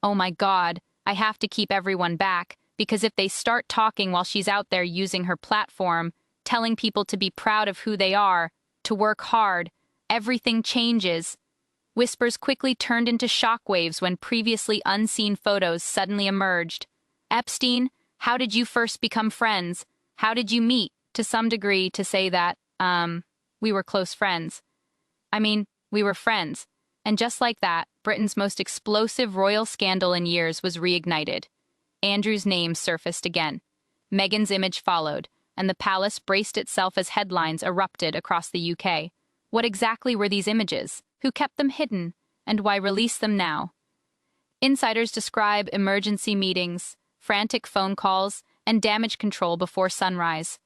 Oh my God, I have to keep everyone back, because if they start talking while she's out there using her platform, telling people to be proud of who they are, to work hard, everything changes. Whispers quickly turned into shockwaves when previously unseen photos suddenly emerged. Epstein, how did you first become friends? How did you meet? To some degree, to say that, we were close friends. I mean, we were friends. And just like that, Britain's most explosive royal scandal in years was reignited. Andrew's name surfaced again. Meghan's image followed, and the palace braced itself as headlines erupted across the UK. What exactly were these images? Who kept them hidden? And why release them now? Insiders describe emergency meetings, frantic phone calls, and damage control before sunrise.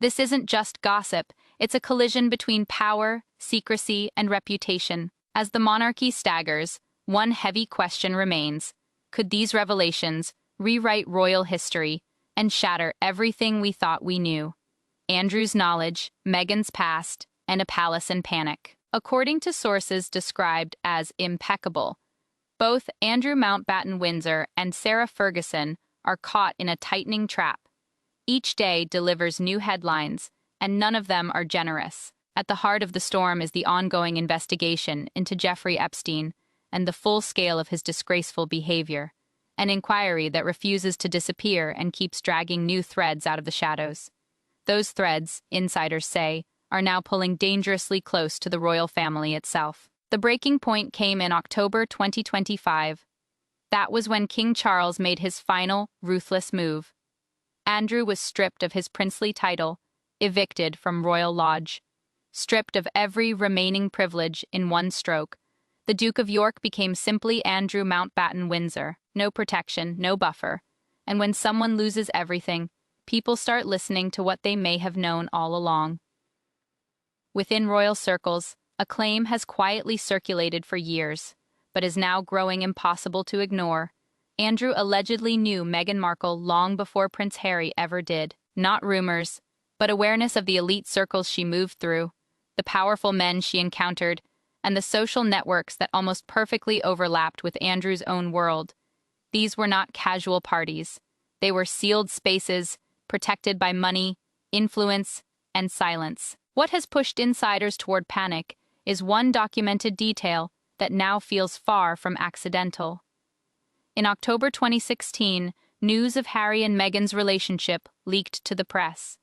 This isn't just gossip, it's a collision between power, secrecy, and reputation. As the monarchy staggers, one heavy question remains. Could these revelations rewrite royal history and shatter everything we thought we knew? Andrew's knowledge, Meghan's past, and a palace in panic. According to sources described as impeccable, both Andrew Mountbatten Windsor and Sarah Ferguson are caught in a tightening trap. Each day delivers new headlines, and none of them are generous. At the heart of the storm is the ongoing investigation into Jeffrey Epstein and the full scale of his disgraceful behavior, an inquiry that refuses to disappear and keeps dragging new threads out of the shadows. Those threads, insiders say, are now pulling dangerously close to the royal family itself. The breaking point came in October 2025. That was when King Charles made his final, ruthless move. Andrew was stripped of his princely title, evicted from Royal Lodge, stripped of every remaining privilege in one stroke. The Duke of York became simply Andrew Mountbatten Windsor, no protection, no buffer. And when someone loses everything, people start listening to what they may have known all along. Within royal circles, a claim has quietly circulated for years, but is now growing impossible to ignore. Andrew allegedly knew Meghan Markle long before Prince Harry ever did. Not rumors, but awareness of the elite circles she moved through, the powerful men she encountered, and the social networks that almost perfectly overlapped with Andrew's own world. These were not casual parties. They were sealed spaces, protected by money, influence, and silence. What has pushed insiders toward panic is one documented detail that now feels far from accidental. In October 2016, news of Harry and Meghan's relationship leaked to the press.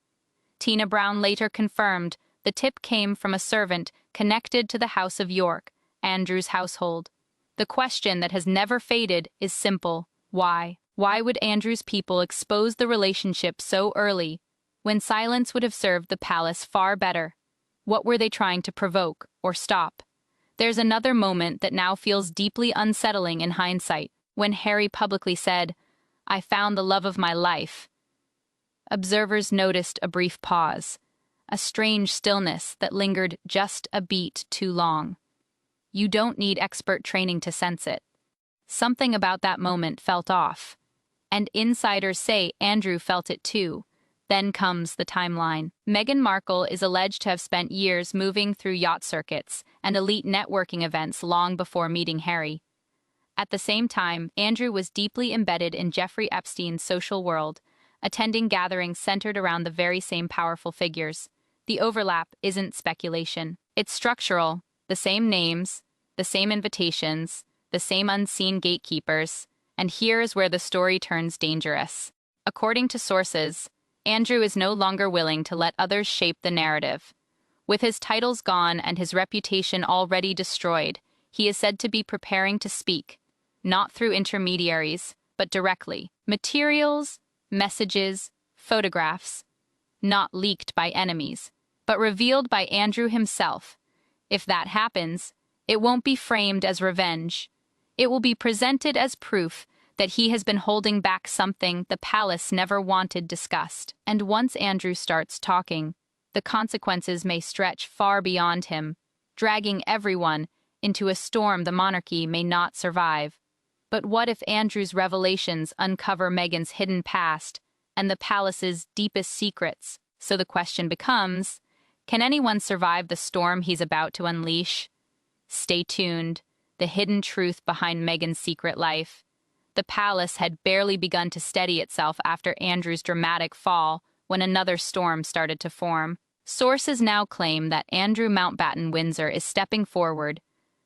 Tina Brown later confirmed the tip came from a servant connected to the House of York, Andrew's household. The question that has never faded is simple: why? Why would Andrew's people expose the relationship so early, when silence would have served the palace far better? What were they trying to provoke or stop? There's another moment that now feels deeply unsettling in hindsight, when Harry publicly said, "I found the love of my life." Observers noticed a brief pause, a strange stillness that lingered just a beat too long. You don't need expert training to sense it. Something about that moment felt off, and insiders say Andrew felt it too. Then comes the timeline. Meghan Markle is alleged to have spent years moving through yacht circuits and elite networking events long before meeting Harry. At the same time, Andrew was deeply embedded in Jeffrey Epstein's social world, attending gatherings centered around the very same powerful figures. The overlap isn't speculation. It's structural. The same names, the same invitations, the same unseen gatekeepers. And here is where the story turns dangerous. According to sources, Andrew is no longer willing to let others shape the narrative. With his titles gone and his reputation already destroyed, he is said to be preparing to speak, not through intermediaries, but directly. Materials, messages, photographs, not leaked by enemies, but revealed by Andrew himself. If that happens, it won't be framed as revenge. It will be presented as proof that he has been holding back something the palace never wanted discussed. And once Andrew starts talking, the consequences may stretch far beyond him, dragging everyone into a storm the monarchy may not survive. But what if Andrew's revelations uncover Meghan's hidden past and the palace's deepest secrets? So the question becomes, can anyone survive the storm he's about to unleash? Stay tuned. The hidden truth behind Meghan's secret life. The palace had barely begun to steady itself after Andrew's dramatic fall when another storm started to form. Sources now claim that Andrew Mountbatten Windsor is stepping forward,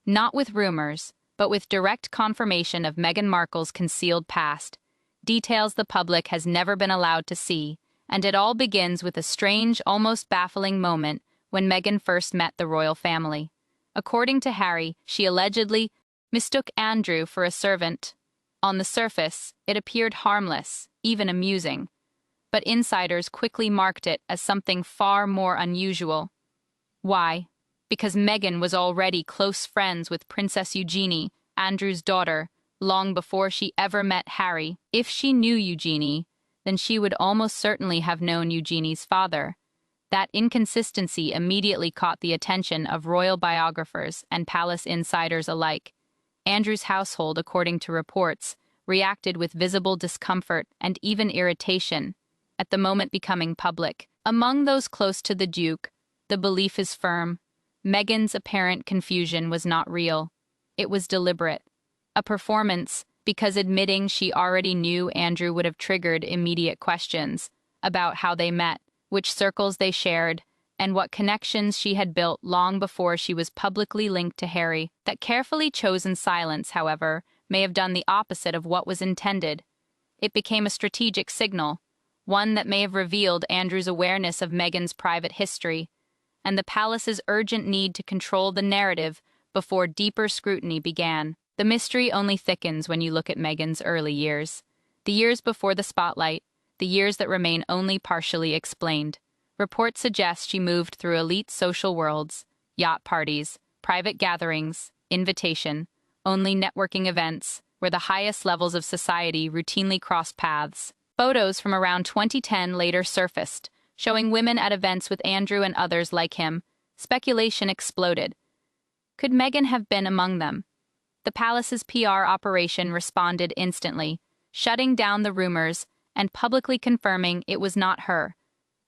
not with rumors, but with direct confirmation of Meghan Markle's concealed past, details the public has never been allowed to see, and it all begins with a strange, almost baffling moment when Meghan first met the royal family. According to Harry, she allegedly mistook Andrew for a servant. On the surface, it appeared harmless, even amusing, but insiders quickly marked it as something far more unusual. Why? Because Meghan was already close friends with Princess Eugenie, Andrew's daughter, long before she ever met Harry. If she knew Eugenie, then she would almost certainly have known Eugenie's father. That inconsistency immediately caught the attention of royal biographers and palace insiders alike. Andrew's household, according to reports, reacted with visible discomfort and even irritation at the moment becoming public. Among those close to the Duke, the belief is firm. Meghan's apparent confusion was not real. It was deliberate. A performance, because admitting she already knew Andrew would have triggered immediate questions about how they met, which circles they shared, and what connections she had built long before she was publicly linked to Harry. That carefully chosen silence, however, may have done the opposite of what was intended. It became a strategic signal, one that may have revealed Andrew's awareness of Meghan's private history, and the palace's urgent need to control the narrative before deeper scrutiny began. The mystery only thickens when you look at Meghan's early years. The years before the spotlight, the years that remain only partially explained. Reports suggest she moved through elite social worlds, yacht parties, private gatherings, invitation-only networking events, where the highest levels of society routinely crossed paths. Photos from around 2010 later surfaced, showing women at events with Andrew and others like him. Speculation exploded. Could Meghan have been among them? The palace's PR operation responded instantly, shutting down the rumors and publicly confirming it was not her.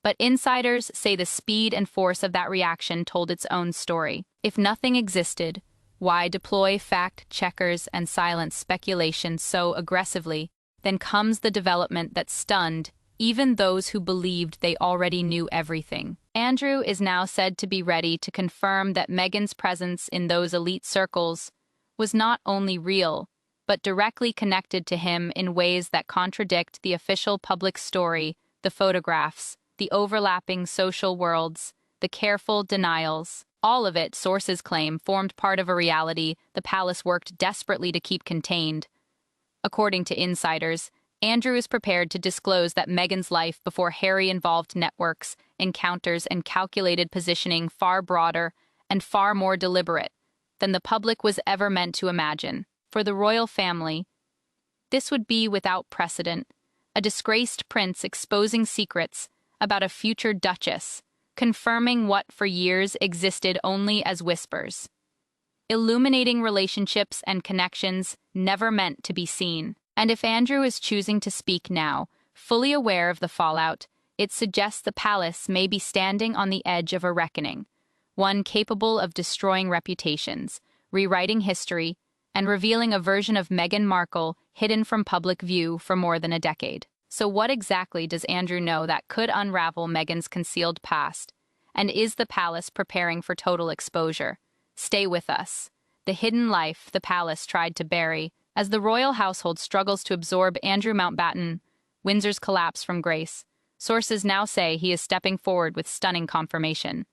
But insiders say the speed and force of that reaction told its own story. If nothing existed, why deploy fact-checkers and silence speculation so aggressively? Then comes the development that stunned even those who believed they already knew everything. Andrew is now said to be ready to confirm that Meghan's presence in those elite circles was not only real, but directly connected to him in ways that contradict the official public story, the photographs, the overlapping social worlds, the careful denials. All of it, sources claim, formed part of a reality the palace worked desperately to keep contained. According to insiders, Andrew is prepared to disclose that Meghan's life before Harry involved networks, encounters, and calculated positioning far broader and far more deliberate than the public was ever meant to imagine. For the royal family, this would be without precedent, a disgraced prince exposing secrets about a future duchess, confirming what for years existed only as whispers, illuminating relationships and connections never meant to be seen. And if Andrew is choosing to speak now, fully aware of the fallout, it suggests the palace may be standing on the edge of a reckoning, one capable of destroying reputations, rewriting history, and revealing a version of Meghan Markle hidden from public view for more than a decade. So what exactly does Andrew know that could unravel Meghan's concealed past? And is the palace preparing for total exposure? Stay with us. The hidden life the palace tried to bury as the royal household struggles to absorb Andrew Mountbatten, Windsor's collapse from grace. Sources now say he is stepping forward with stunning confirmation.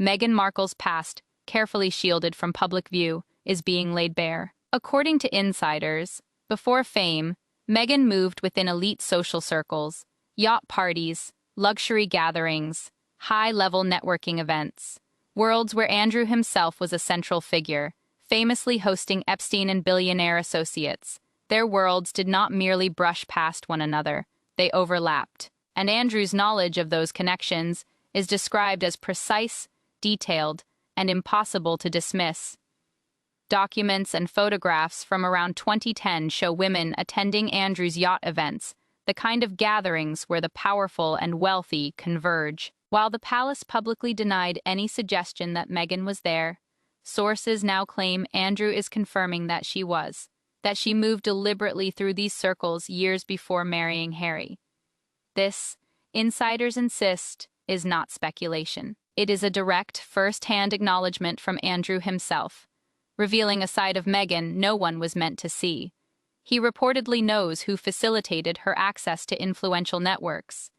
Meghan Markle's past, carefully shielded from public view, is being laid bare. According to insiders, before fame, Meghan moved within elite social circles, yacht parties, luxury gatherings, high-level networking events, worlds where Andrew himself was a central figure, famously hosting Epstein and billionaire associates. Their worlds did not merely brush past one another, they overlapped, and Andrew's knowledge of those connections is described as precise, detailed, and impossible to dismiss. Documents and photographs from around 2010 show women attending Andrew's yacht events, the kind of gatherings where the powerful and wealthy converge. While the palace publicly denied any suggestion that Meghan was there, sources now claim Andrew is confirming that she was. that she moved deliberately through these circles years before marrying Harry. This, insiders insist, is not speculation. It is a direct, first-hand acknowledgement from Andrew himself, revealing a side of Meghan no one was meant to see. He reportedly knows who facilitated her access to influential networks,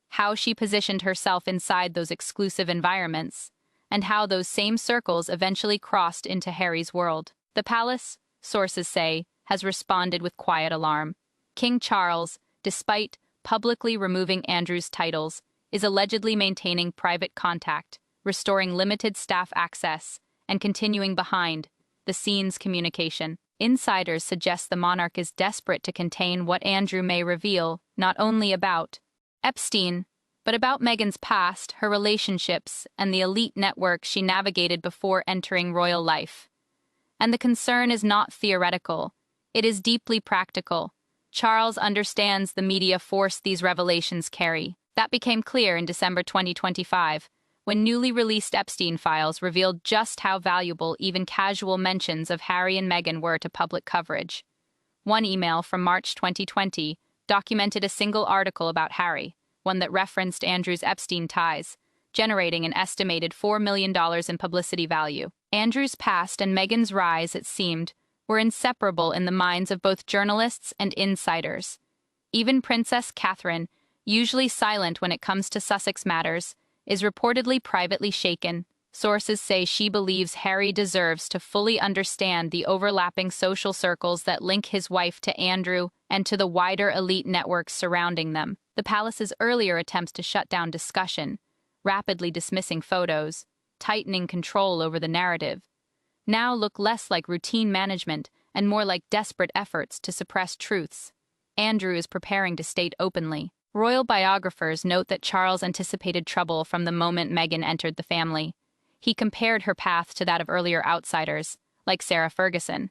how she positioned herself inside those exclusive environments, and how those same circles eventually crossed into Harry's world. The palace, sources say, has responded with quiet alarm. King Charles, despite publicly removing Andrew's titles, is allegedly maintaining private contact, restoring limited staff access, and continuing behind the scenes communication. Insiders suggest the monarch is desperate to contain what Andrew may reveal, not only about Epstein, but about Meghan's past, her relationships, and the elite network she navigated before entering royal life. And the concern is not theoretical. It is deeply practical. Charles understands the media force these revelations carry. That became clear in December 2025, when newly released Epstein files revealed just how valuable even casual mentions of Harry and Meghan were to public coverage. One email from March 2020 documented a single article about Harry, one that referenced Andrew's Epstein ties, generating an estimated $4 million in publicity value. Andrew's past and Meghan's rise, it seemed, were inseparable in the minds of both journalists and insiders. Even Princess Catherine, usually silent when it comes to Sussex matters, is reportedly privately shaken. Sources say she believes Harry deserves to fully understand the overlapping social circles that link his wife to Andrew and to the wider elite networks surrounding them. The palace's earlier attempts to shut down discussion, rapidly dismissing photos, tightening control over the narrative, now look less like routine management and more like desperate efforts to suppress truths. Andrew is preparing to state openly. Royal biographers note that Charles anticipated trouble from the moment Meghan entered the family. He compared her path to that of earlier outsiders, like Sarah Ferguson.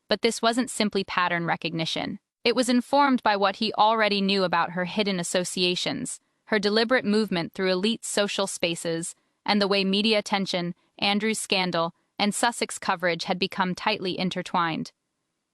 But this wasn't simply pattern recognition. It was informed by what he already knew about her hidden associations, her deliberate movement through elite social spaces, and the way media attention, Andrew's scandal, and Sussex coverage had become tightly intertwined.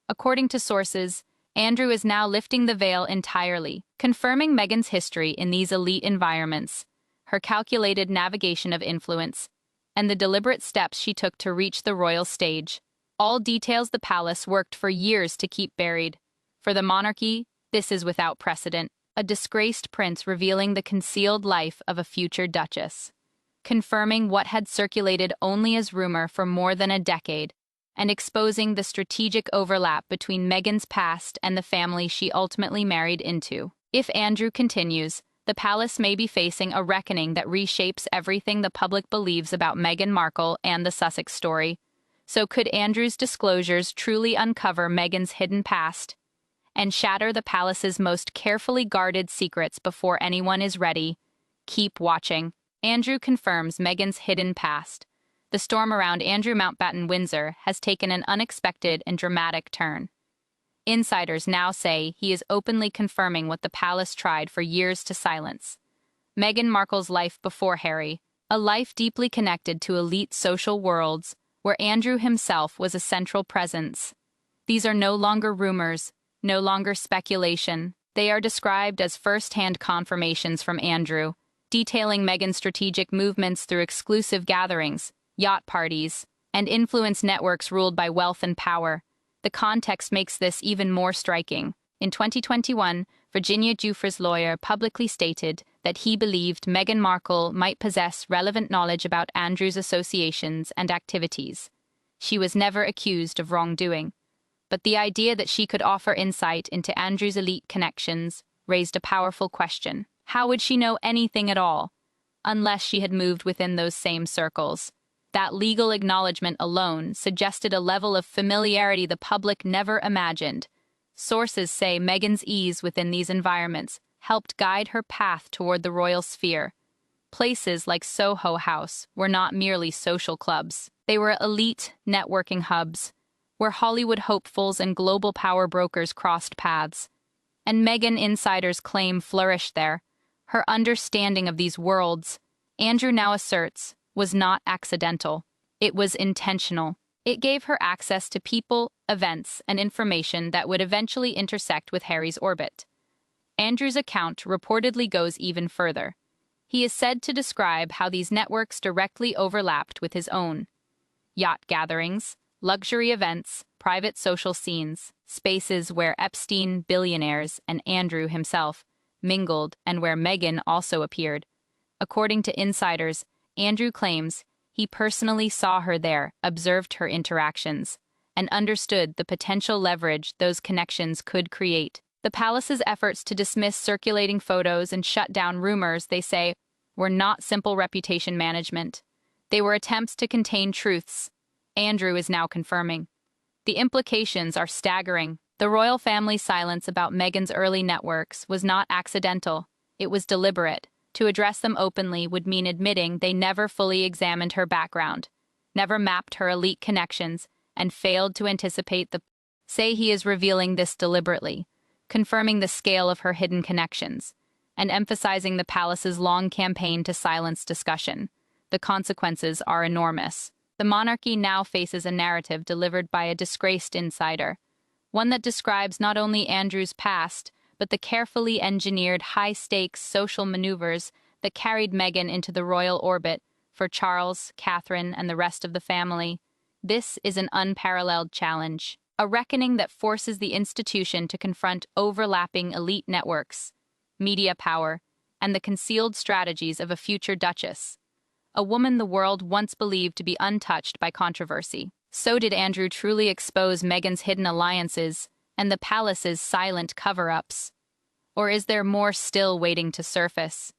According to sources, Andrew is now lifting the veil entirely, confirming Meghan's history in these elite environments, her calculated navigation of influence, and the deliberate steps she took to reach the royal stage. All details the palace worked for years to keep buried. For the monarchy, this is without precedent, a disgraced prince revealing the concealed life of a future duchess, confirming what had circulated only as rumor for more than a decade, and exposing the strategic overlap between Meghan's past and the family she ultimately married into. If Andrew continues, the palace may be facing a reckoning that reshapes everything the public believes about Meghan Markle and the Sussex story. So could Andrew's disclosures truly uncover Meghan's hidden past and shatter the palace's most carefully guarded secrets before anyone is ready? Keep watching. Andrew confirms Meghan's hidden past. The storm around Andrew Mountbatten Windsor has taken an unexpected and dramatic turn. Insiders now say he is openly confirming what the palace tried for years to silence. Meghan Markle's life before Harry, a life deeply connected to elite social worlds, where Andrew himself was a central presence. These are no longer rumors, no longer speculation. They are described as first-hand confirmations from Andrew, detailing Meghan's strategic movements through exclusive gatherings, yacht parties, and influence networks ruled by wealth and power. The context makes this even more striking. In 2021, Virginia Giuffre's lawyer publicly stated that he believed Meghan Markle might possess relevant knowledge about Andrew's associations and activities. She was never accused of wrongdoing, but the idea that she could offer insight into Andrew's elite connections raised a powerful question. How would she know anything at all, unless she had moved within those same circles? That legal acknowledgement alone suggested a level of familiarity the public never imagined. Sources say Meghan's ease within these environments helped guide her path toward the royal sphere. Places like Soho House were not merely social clubs. They were elite networking hubs, where Hollywood hopefuls and global power brokers crossed paths. And Meghan insiders' claim flourished there. Her understanding of these worlds, Andrew now asserts, was not accidental. It was intentional. It gave her access to people, events, and information that would eventually intersect with Harry's orbit. Andrew's account reportedly goes even further. He is said to describe how these networks directly overlapped with his own. Yacht gatherings, luxury events, private social scenes, spaces where Epstein, billionaires, and Andrew himself mingled and where Meghan also appeared. According to insiders, Andrew claims he personally saw her there, observed her interactions, and understood the potential leverage those connections could create. The palace's efforts to dismiss circulating photos and shut down rumors, they say, were not simple reputation management. They were attempts to contain truths. Andrew is now confirming. The implications are staggering. The royal family's silence about Meghan's early networks was not accidental. It was deliberate. To address them openly would mean admitting they never fully examined her background, never mapped her elite connections, and failed to anticipate the... Say he is revealing this deliberately, confirming the scale of her hidden connections, and emphasizing the palace's long campaign to silence discussion. The consequences are enormous. The monarchy now faces a narrative delivered by a disgraced insider, one that describes not only Andrew's past, but the carefully engineered high-stakes social maneuvers that carried Meghan into the royal orbit for Charles, Catherine, and the rest of the family. This is an unparalleled challenge, a reckoning that forces the institution to confront overlapping elite networks, media power, and the concealed strategies of a future duchess, a woman the world once believed to be untouched by controversy. So did Andrew truly expose Meghan's hidden alliances and the palace's silent cover-ups? Or is there more still waiting to surface?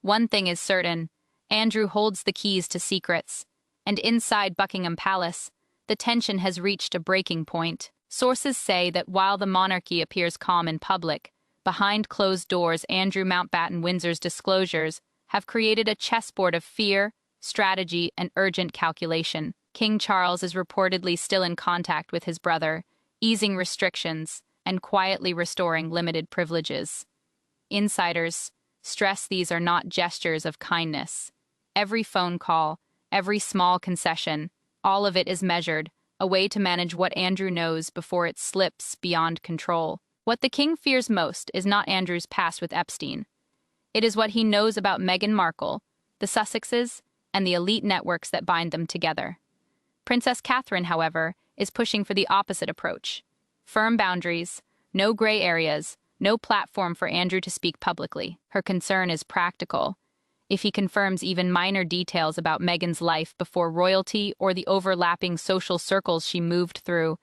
One thing is certain, Andrew holds the keys to secrets, and inside Buckingham Palace, the tension has reached a breaking point. Sources say that while the monarchy appears calm in public, behind closed doors, Andrew Mountbatten Windsor's disclosures have created a chessboard of fear, strategy, and urgent calculation. King Charles is reportedly still in contact with his brother, easing restrictions and quietly restoring limited privileges. Insiders stress these are not gestures of kindness. Every phone call, every small concession, all of it is measured, a way to manage what Andrew knows before it slips beyond control. What the king fears most is not Andrew's past with Epstein. It is what he knows about Meghan Markle, the Sussexes, and the elite networks that bind them together. Princess Catherine, however, is pushing for the opposite approach. Firm boundaries, no gray areas, no platform for Andrew to speak publicly. Her concern is practical. If he confirms even minor details about Meghan's life before royalty or the overlapping social circles she moved through,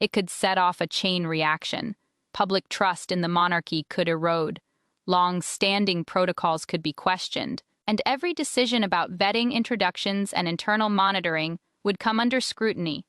it could set off a chain reaction. Public trust in the monarchy could erode. Long-standing protocols could be questioned, and every decision about vetting introductions and internal monitoring would come under scrutiny.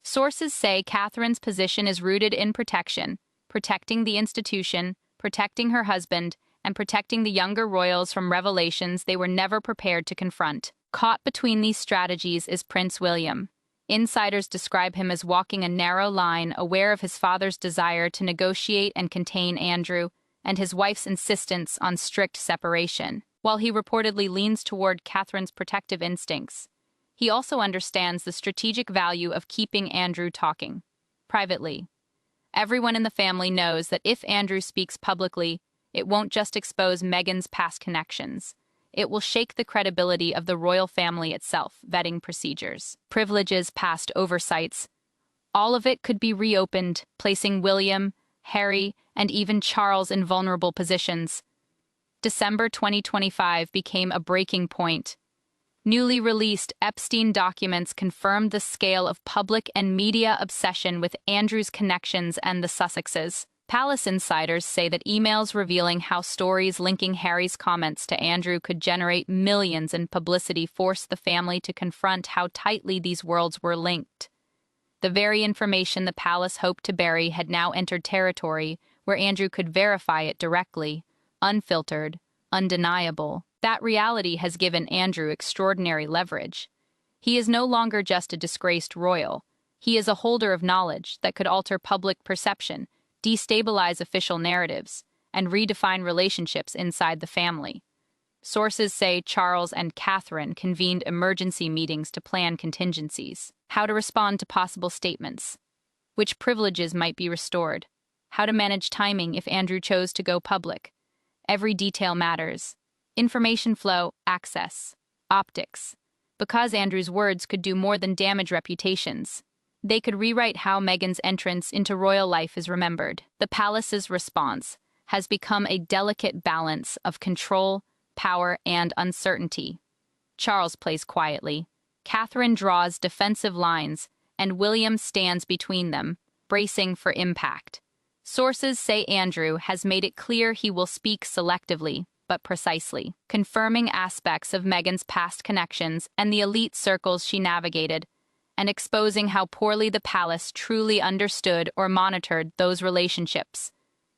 Sources say Catherine's position is rooted in protection, protecting the institution, protecting her husband, and protecting the younger royals from revelations they were never prepared to confront. Caught between these strategies is Prince William. Insiders describe him as walking a narrow line, aware of his father's desire to negotiate and contain Andrew, and his wife's insistence on strict separation. While he reportedly leans toward Catherine's protective instincts, he also understands the strategic value of keeping Andrew talking privately. Everyone in the family knows that if Andrew speaks publicly, it won't just expose Meghan's past connections. It will shake the credibility of the royal family itself, vetting procedures, privileges, past oversights. All of it could be reopened, placing William, Harry, and even Charles in vulnerable positions. December 2025 became a breaking point. Newly released Epstein documents confirmed the scale of public and media obsession with Andrew's connections and the Sussexes. Palace insiders say that emails revealing how stories linking Harry's comments to Andrew could generate millions in publicity forced the family to confront how tightly these worlds were linked. The very information the palace hoped to bury had now entered territory where Andrew could verify it directly, unfiltered, undeniable. That reality has given Andrew extraordinary leverage. He is no longer just a disgraced royal. He is a holder of knowledge that could alter public perception, destabilize official narratives, and redefine relationships inside the family. Sources say Charles and Catherine convened emergency meetings to plan contingencies, how to respond to possible statements, which privileges might be restored, how to manage timing if Andrew chose to go public. Every detail matters. Information flow, access, optics. Because Andrew's words could do more than damage reputations, they could rewrite how Meghan's entrance into royal life is remembered. The palace's response has become a delicate balance of control, power, and uncertainty. Charles plays quietly. Catherine draws defensive lines, and William stands between them, bracing for impact. Sources say Andrew has made it clear he will speak selectively, but precisely, confirming aspects of Meghan's past connections and the elite circles she navigated, and exposing how poorly the palace truly understood or monitored those relationships.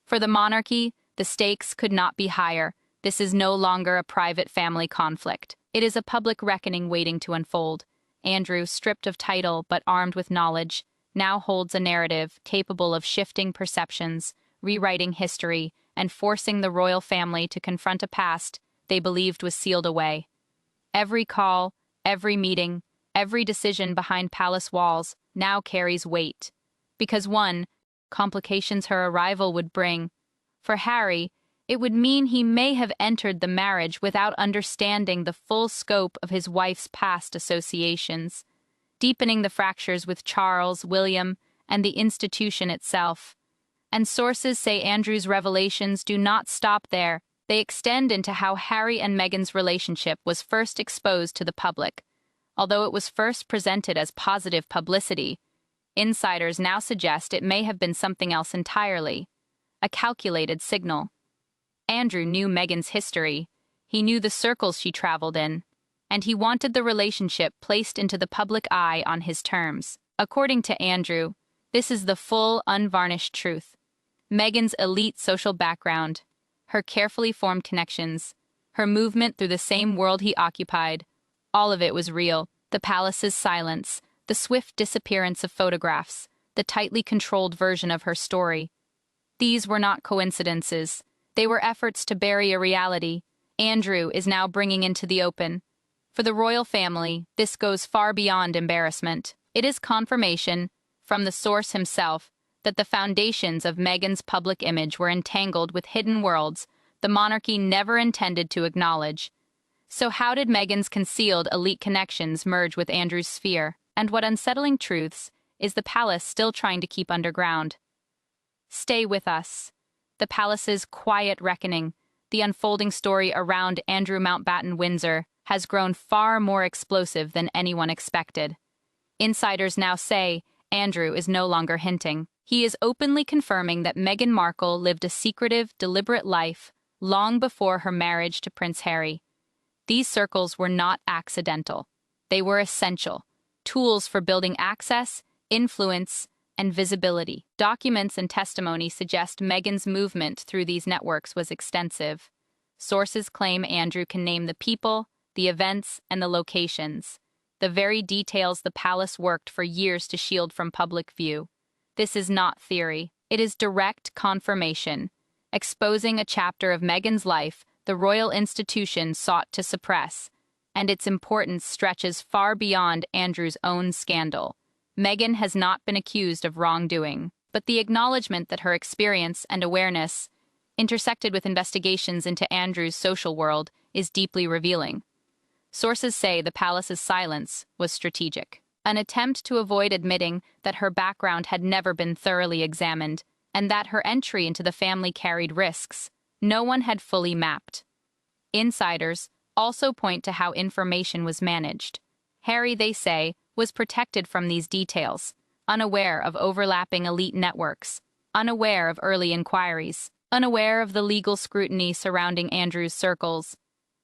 For the monarchy, the stakes could not be higher. This is no longer a private family conflict. It is a public reckoning waiting to unfold. Andrew, stripped of title but armed with knowledge, now holds a narrative capable of shifting perceptions, rewriting history, and forcing the royal family to confront a past they believed was sealed away. Every call, every meeting, every decision behind palace walls now carries weight. Because one, complications her arrival would bring. For Harry, it would mean he may have entered the marriage without understanding the full scope of his wife's past associations, deepening the fractures with Charles, William, and the institution itself. And sources say Andrew's revelations do not stop there. They extend into how Harry and Meghan's relationship was first exposed to the public. Although it was first presented as positive publicity, insiders now suggest it may have been something else entirely, a calculated signal. Andrew knew Meghan's history, he knew the circles she traveled in, and he wanted the relationship placed into the public eye on his terms. According to Andrew, this is the full, unvarnished truth. Meghan's elite social background, her carefully formed connections, her movement through the same world he occupied, all of it was real. The palace's silence, the swift disappearance of photographs, the tightly controlled version of her story. These were not coincidences. They were efforts to bury a reality Andrew is now bringing into the open. For the royal family, this goes far beyond embarrassment. It is confirmation, from the source himself, that the foundations of Meghan's public image were entangled with hidden worlds the monarchy never intended to acknowledge. So how did Meghan's concealed elite connections merge with Andrew's sphere? And what unsettling truths is the palace still trying to keep underground? Stay with us. The palace's quiet reckoning, the unfolding story around Andrew Mountbatten Windsor, has grown far more explosive than anyone expected. Insiders now say Andrew is no longer hinting. He is openly confirming that Meghan Markle lived a secretive, deliberate life long before her marriage to Prince Harry. These circles were not accidental. They were essential, tools for building access, influence, and visibility. Documents and testimony suggest Meghan's movement through these networks was extensive. Sources claim Andrew can name the people, the events, and the locations, the very details the palace worked for years to shield from public view. This is not theory. It is direct confirmation, exposing a chapter of Meghan's life the royal institution sought to suppress, and its importance stretches far beyond Andrew's own scandal. Meghan has not been accused of wrongdoing, but the acknowledgement that her experience and awareness intersected with investigations into Andrew's social world is deeply revealing. Sources say the palace's silence was strategic, an attempt to avoid admitting that her background had never been thoroughly examined, and that her entry into the family carried risks no one had fully mapped. Insiders also point to how information was managed. Harry, they say, was protected from these details, unaware of overlapping elite networks, unaware of early inquiries, unaware of the legal scrutiny surrounding Andrew's circles.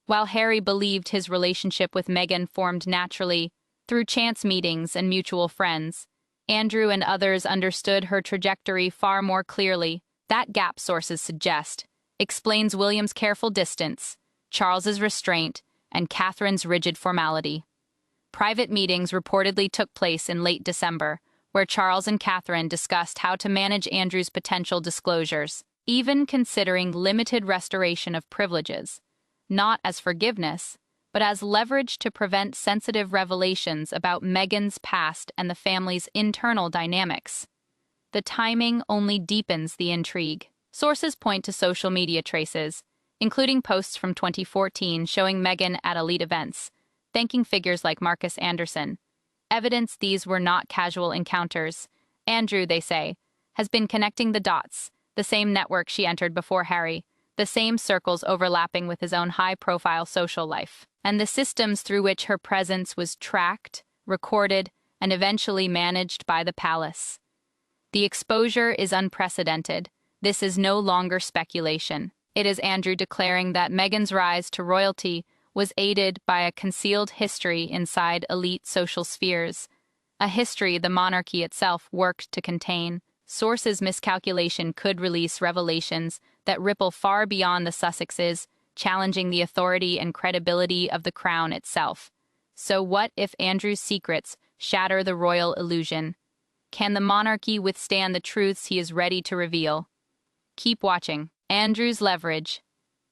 While Harry believed his relationship with Meghan formed naturally through chance meetings and mutual friends, Andrew and others understood her trajectory far more clearly. That gap, sources suggest, explains William's careful distance, Charles's restraint, and Catherine's rigid formality. Private meetings reportedly took place in late December, where Charles and Catherine discussed how to manage Andrew's potential disclosures, even considering limited restoration of privileges. not as forgiveness, but as leverage to prevent sensitive revelations about Meghan's past and the family's internal dynamics. The timing only deepens the intrigue. Sources point to social media traces, including posts from 2014 showing Meghan at elite events, thanking figures like Marcus Anderson. Evidence these were not casual encounters. Andrew, they say, has been connecting the dots, the same network she entered before Harry, the same circles overlapping with his own high-profile social life, and the systems through which her presence was tracked, recorded, and eventually managed by the palace. The exposure is unprecedented. This is no longer speculation. It is Andrew declaring that Meghan's rise to royalty was aided by a concealed history inside elite social spheres, a history the monarchy itself worked to contain. Sources' miscalculation could release revelations that ripple far beyond the Sussexes, challenging the authority and credibility of the crown itself. So what if Andrew's secrets shatter the royal illusion? Can the monarchy withstand the truths he is ready to reveal? Keep watching. Andrew's leverage.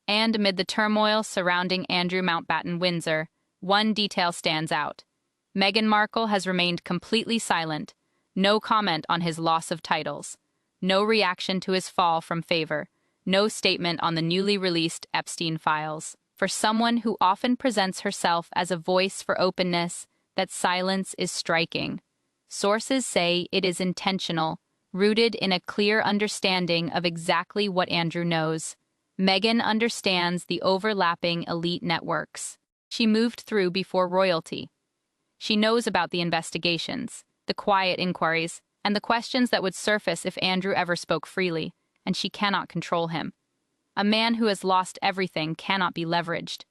And amid the turmoil surrounding Andrew Mountbatten Windsor, one detail stands out. Meghan Markle has remained completely silent. No comment on his loss of titles. No reaction to his fall from favor. No statement on the newly released Epstein files. For someone who often presents herself as a voice for openness, that silence is striking. Sources say it is intentional, rooted in a clear understanding of exactly what Andrew knows. Meghan understands the overlapping elite networks she moved through before royalty. She knows about the investigations, the quiet inquiries, and the questions that would surface if Andrew ever spoke freely, and she cannot control him. A man who has lost everything cannot be leveraged.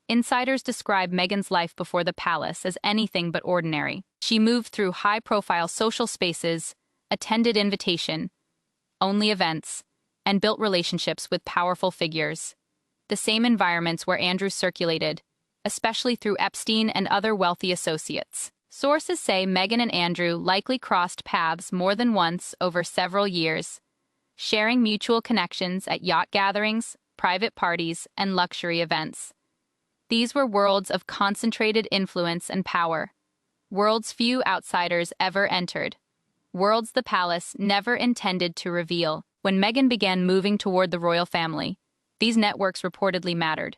Insiders describe Meghan's life before the palace as anything but ordinary. She moved through high-profile social spaces, attended invitation-only events, and built relationships with powerful figures. The same environments where Andrew circulated, especially through Epstein and other wealthy associates. Sources say Meghan and Andrew likely crossed paths more than once over several years, sharing mutual connections at yacht gatherings, private parties, and luxury events. These were worlds of concentrated influence and power, worlds few outsiders ever entered, worlds the palace never intended to reveal. When Meghan began moving toward the royal family, these networks reportedly mattered.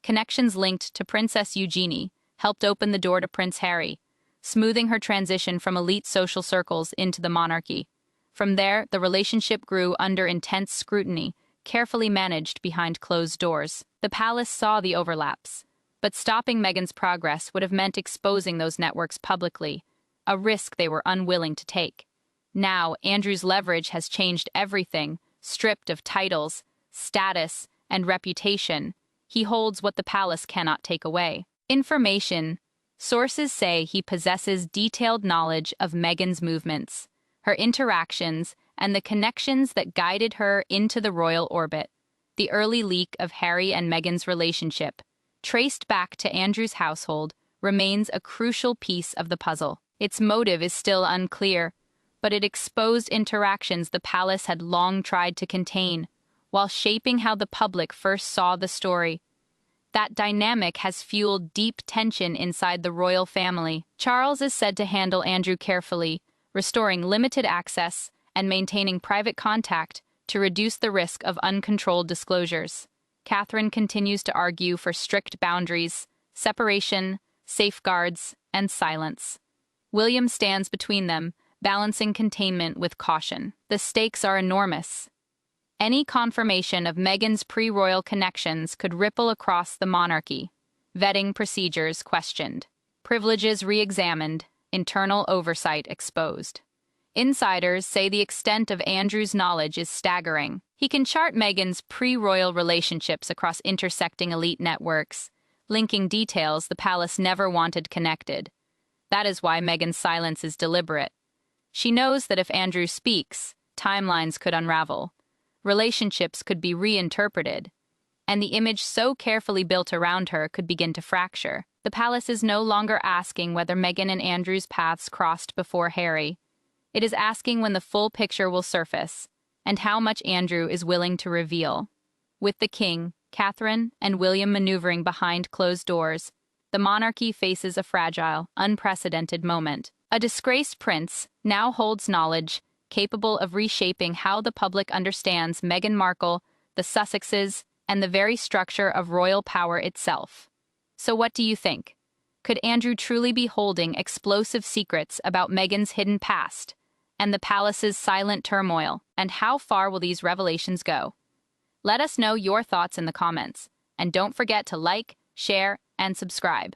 Connections linked to Princess Eugenie helped open the door to Prince Harry, smoothing her transition from elite social circles into the monarchy. From there, the relationship grew under intense scrutiny, carefully managed behind closed doors. The palace saw the overlaps, but stopping Meghan's progress would have meant exposing those networks publicly, a risk they were unwilling to take. Now, Andrew's leverage has changed everything. Stripped of titles, status, and reputation, he holds what the palace cannot take away. Information. Sources say he possesses detailed knowledge of Meghan's movements, her interactions, and the connections that guided her into the royal orbit. The early leak of Harry and Meghan's relationship, traced back to Andrew's household, remains a crucial piece of the puzzle. Its motive is still unclear, but it exposed interactions the palace had long tried to contain, while shaping how the public first saw the story. That dynamic has fueled deep tension inside the royal family. Charles is said to handle Andrew carefully, restoring limited access and maintaining private contact to reduce the risk of uncontrolled disclosures. Catherine continues to argue for strict boundaries, separation, safeguards, and silence. William stands between them, balancing containment with caution. The stakes are enormous. Any confirmation of Meghan's pre-royal connections could ripple across the monarchy. Vetting procedures questioned. Privileges re-examined. Internal oversight exposed. Insiders say the extent of Andrew's knowledge is staggering. He can chart Meghan's pre-royal relationships across intersecting elite networks, linking details the palace never wanted connected. That is why Meghan's silence is deliberate. She knows that if Andrew speaks, timelines could unravel, relationships could be reinterpreted, and the image so carefully built around her could begin to fracture. The palace is no longer asking whether Meghan and Andrew's paths crossed before Harry. It is asking when the full picture will surface, and how much Andrew is willing to reveal. With the king, Catherine and William maneuvering behind closed doors, the monarchy faces a fragile, unprecedented moment. A disgraced prince now holds knowledge capable of reshaping how the public understands Meghan Markle, the Sussexes, and the very structure of royal power itself. So what do you think? Could Andrew truly be holding explosive secrets about Meghan's hidden past and the palace's silent turmoil? And how far will these revelations go? Let us know your thoughts in the comments. And don't forget to like, share, and subscribe.